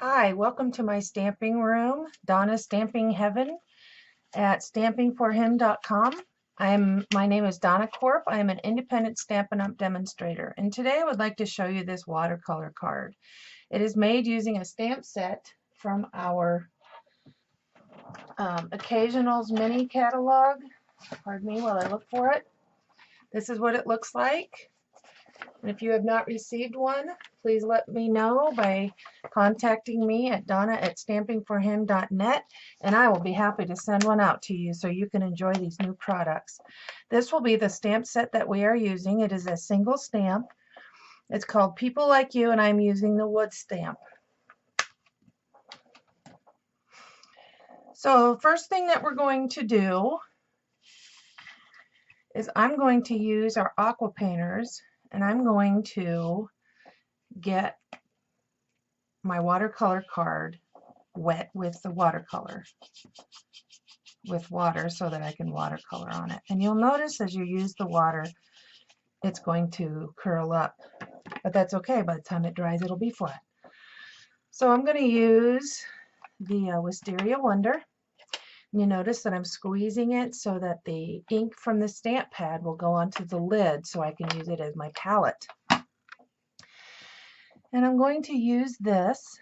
Hi, welcome to my stamping room, Donna's Stamping Heaven at stampingforhim.com. My name is Donna Corp. I am an independent Stampin' Up! Demonstrator, and today I would like to show you this watercolor card. It is made using a stamp set from our Occasionals mini catalog. Pardon me while I look for it. This is what it looks like. And if you have not received one, please let me know by contacting me at donna@stampingforhim.net, and I will be happy to send one out to you so you can enjoy these new products. This will be the stamp set that we are using. It is a single stamp. It's called People Like You, and I'm using the wood stamp. So first thing that we're going to do is I'm going to use our Aqua Painters, and I'm going to get my watercolor card wet with the watercolor, with water, so that I can watercolor on it. And you'll notice as you use the water, it's going to curl up, but that's okay. By the time it dries, it'll be flat. So I'm going to use the Wisteria Wonder. You notice that I'm squeezing it so that the ink from the stamp pad will go onto the lid so I can use it as my palette. And I'm going to use this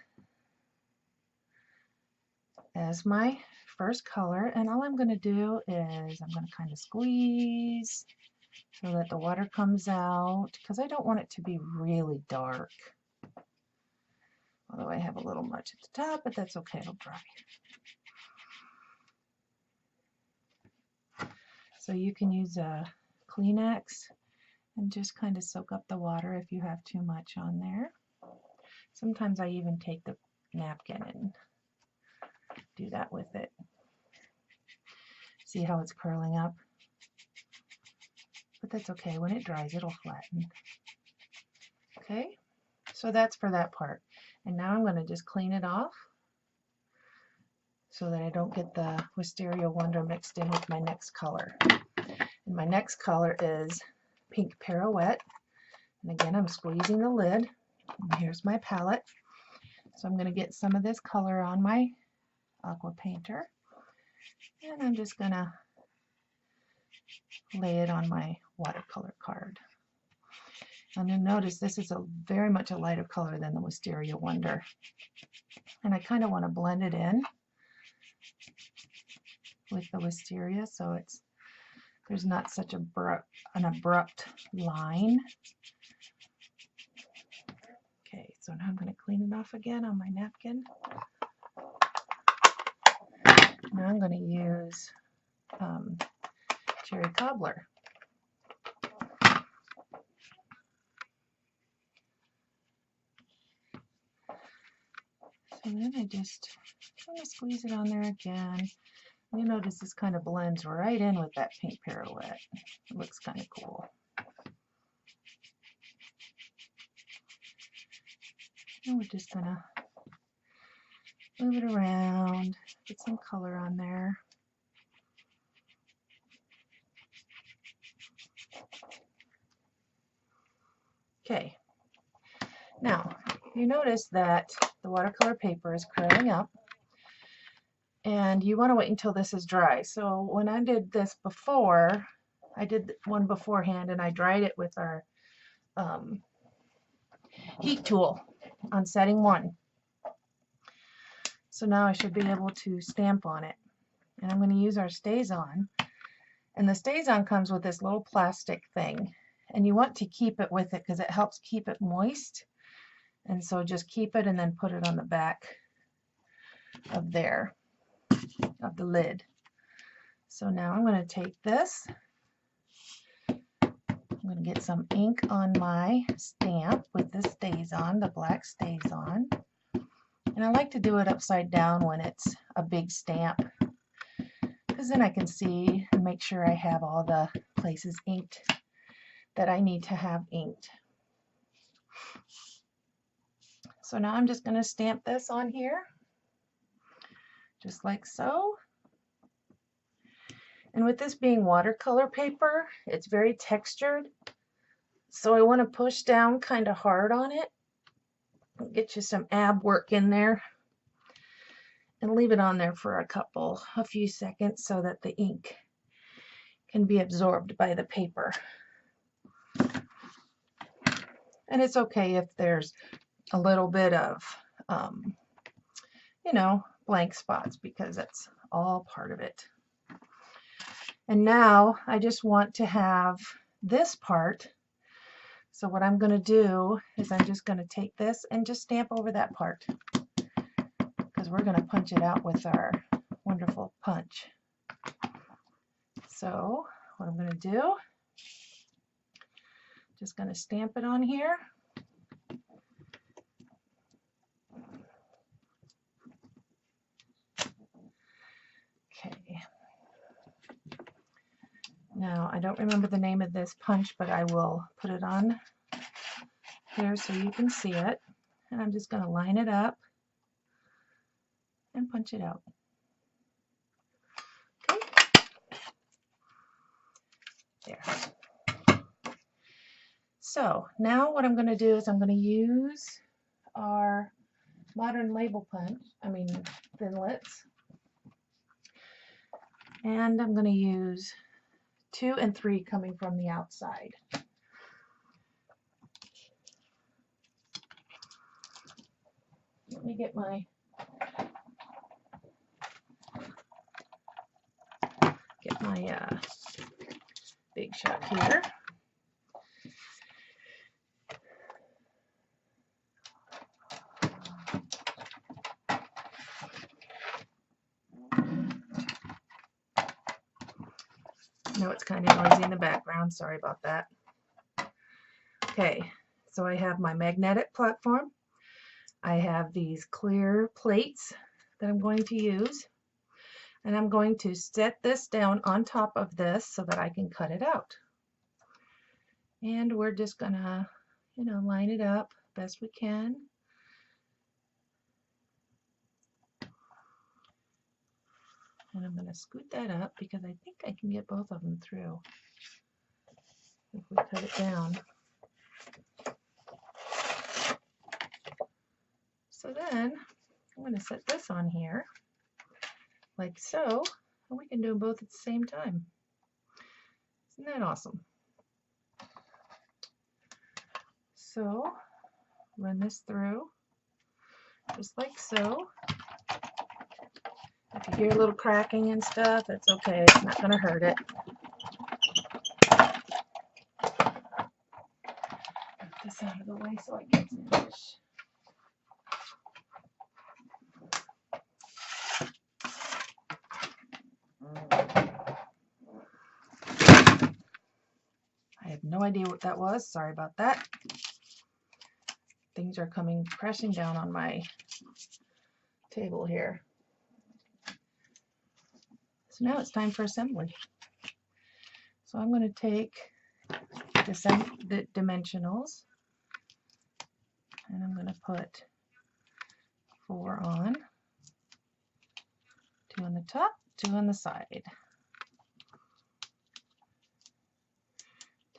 as my first color, and all I'm going to do is I'm going to kind of squeeze so that the water comes out, because I don't want it to be really dark. Although I have a little much at the top, but that's okay, it'll dry. So you can use a Kleenex and just kind of soak up the water if you have too much on there. Sometimes I even take the napkin and do that with it. See how it's curling up? But that's okay. When it dries, it'll flatten. Okay, so that's for that part. And now I'm going to just clean it off so that I don't get the Wisteria Wonder mixed in with my next color. And my next color is Pink Pirouette. And again, I'm squeezing the lid. And here's my palette. So I'm going to get some of this color on my Auqua Painter. And I'm just going to lay it on my watercolor card. And you'll notice this is very much a lighter color than the Wisteria Wonder. And I kind of want to blend it in with the Wisteria so there's not such an abrupt line. Okay, so now I'm going to clean it off again on my napkin. Now I'm going to use Cherry Cobbler. So then I just kind of squeeze it on there again. You notice this kind of blends right in with that Pink Pirouette. It looks kind of cool. And we're just going to move it around, get some color on there. Okay, now you notice that the watercolor paper is curling up, and you want to wait until this is dry. So when I did this before, I did one beforehand and I dried it with our heat tool on setting 1. So now I should be able to stamp on it. And I'm going to use our StazOn. And the StazOn comes with this little plastic thing. And you want to keep it with it because it helps keep it moist. And so just keep it and then put it on the back of the lid. So now I'm going to take this. I'm going to get some ink on my stamp with the StazOn, the black StazOn. And I like to do it upside down when it's a big stamp, because then I can see and make sure I have all the places inked that I need to have inked. So now I'm just going to stamp this on here, just like so. And with this being watercolor paper, it's very textured. So I want to push down kind of hard on it Get you some ab work in there and leave it on there for a few seconds so that the ink can be absorbed by the paper. And it's okay if there's a little bit of, you know, blank spots, because that's all part of it. And now I just want to have this part. So what I'm going to do is I'm just going to take this and just stamp over that part, because we're going to punch it out with our wonderful punch. So what I'm going to do, just going to stamp it on here. Okay. Now I don't remember the name of this punch, but I will put it on here so you can see it. And I'm just going to line it up and punch it out. Okay. There. So now what I'm going to do is I'm going to use our modern label punch, thinlits. And I'm going to use 2 and 3 coming from the outside. Let me get my big shot here. I know it's kind of noisy in the background, sorry about that. Okay, so I have my magnetic platform. I have these clear plates that I'm going to use, and I'm going to set this down on top of this so that I can cut it out. And we're just gonna, line it up best we can. And I'm gonna scoot that up because I think I can get both of them through if we cut it down. So then I'm going to set this on here like so, and we can do them both at the same time. Isn't that awesome? So run this through just like so. If you hear a little cracking and stuff, it's okay, it's not going to hurt it. Get this out of the way so I get some fish. I have no idea what that was. Sorry about that. Things are coming crashing down on my table here. So now it's time for assembly. So I'm going to take the dimensionals, and I'm going to put 4 on, 2 on the top, 2 on the side.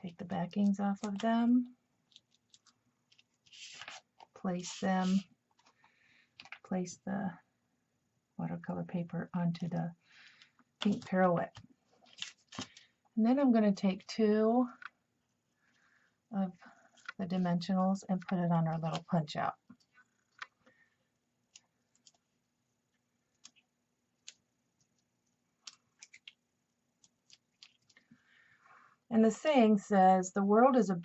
Take the backings off of them, place the watercolor paper onto the pink pirouette. And then I'm going to take 2 of the dimensionals and put it on our little punch out. And the saying says, the world is a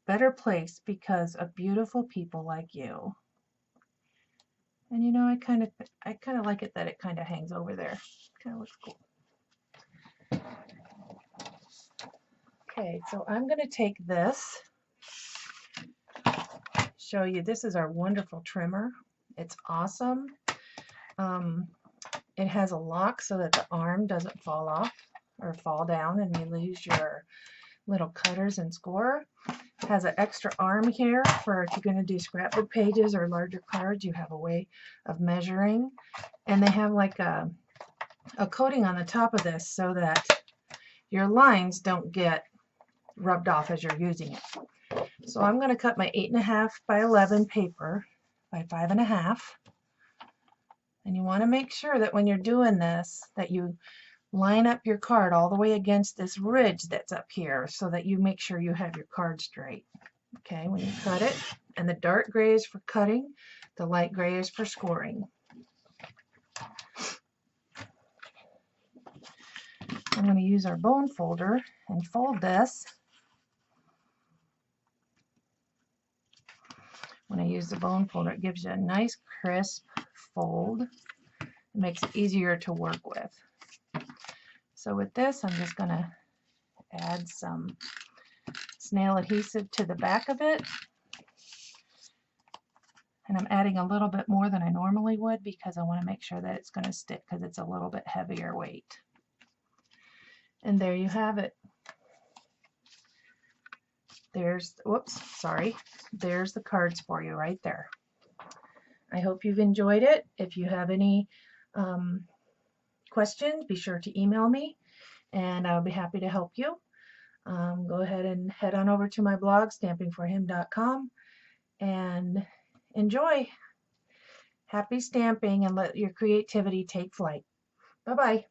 better place because of beautiful people like you. And I kind of like it that it kind of hangs over there. Kind of looks cool. Okay, so I'm going to take this, show you, this is our wonderful trimmer. It's awesome. It has a lock so that the arm doesn't fall off or fall down and you lose your little cutters and score. It has an extra arm here for if you're going to do scrapbook pages or larger cards, you have a way of measuring. And they have like a coating on the top of this so that your lines don't get rubbed off as you're using it. So I'm going to cut my 8.5 by 11 paper by 5.5. And you want to make sure that when you're doing this, that you line up your card all the way against this ridge that's up here so that you make sure you have your card straight. Okay, when you cut it, and the dark gray is for cutting, the light gray is for scoring. I'm going to use our bone folder and fold this. When I use the bone folder, it gives you a nice crisp fold. It makes it easier to work with. So with this, I'm just going to add some snail adhesive to the back of it. And I'm adding a little bit more than I normally would because I want to make sure that it's going to stick because it's a little bit heavier weight. And there you have it. There's the cards for you right there. I hope you've enjoyed it. If you have any questions, be sure to email me and I'll be happy to help you. Go ahead and head on over to my blog, stampingforhim.com, and enjoy. Happy stamping and let your creativity take flight. Bye-bye.